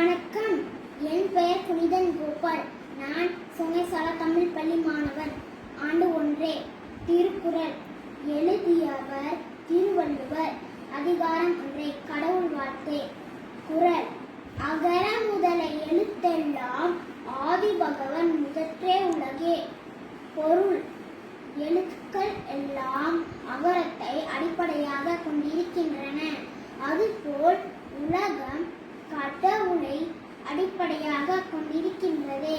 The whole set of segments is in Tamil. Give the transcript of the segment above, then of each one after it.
வணக்கம். என் பெயர் புனிதன் கோபால். நான் சுங்கைசாலா தமிழ் பள்ளி மாணவன். ஆண்டு 1. திருக்குறள். எழுதியவர் திருவள்ளுவர். அதிகாரம் 1. கடவுள் வாழ்த்து. குறள். அகர முதல எழுத்தெல்லாம் ஆதி பகவன் முதற்றே உலகே. பொருள். எழுத்துக்கள் எல்லாம் அகரத்தை அடிப்படையாக கொண்டிருக்கின்றன. அதுபோல் உலகம் கடவுளை அடிப்படையாக கொண்டிருக்கின்றது.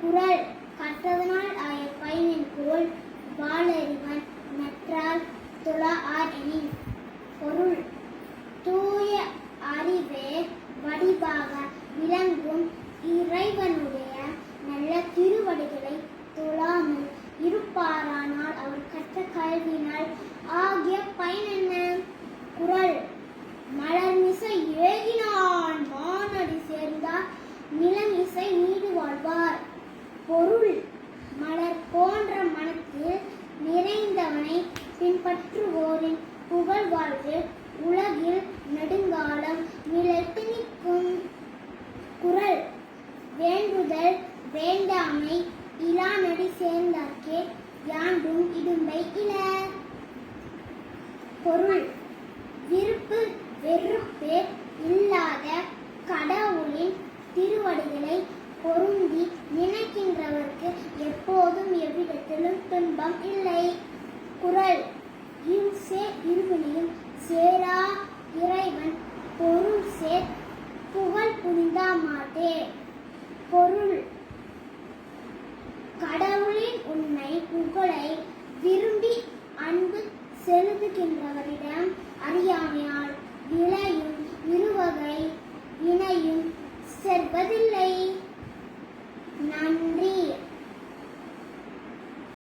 குறள். கற்றதனால் ஆய பயனின்கோள் வாளறிவன் நற்றால் தொழார் எனின். பொருள். தூய அறிவே வடிவாக விளங்கும் இறைவனுடைய நல்ல திருவடிகளை தொழாமல் இருப்பாரானால் அவர் கற்ற கல்வியினால் ஆகிய பயன் என்ன? குறள். மலர்மிசை ஏகினான் மானடி சேர்ந்தார் நிலமிசை நீடு வாழ்வார். பொருள். மலர் போன்ற மனத்தில் நிறைந்தவனை பின்பற்றுவோரின் புகழ் வாழ்வு உலகில் நெடுங்காலம் நிலைத்து நிற்கும். குறள். வேண்டுதல் வேண்டாமை இலானடி சேர்ந்தார்க்கே யாண்டும் இடும்பை இல. பொருள். விருப்பு வெறுப்பு இல்லாத கடவுளின் திருவடிகளை பொருந்தி நினைக்கின்றவர்க்கு எப்போதும் எவ்விடத்திலும் துன்பம் இல்லை. குறள். இருவினையும் சேரா இறைவன் பொருள் சேர் புகழ் புனிதமாதே. பொருள். கடவுளின் உண்மை புகழை விரும்பி அன்பு செலுத்துகின்றவரிடம்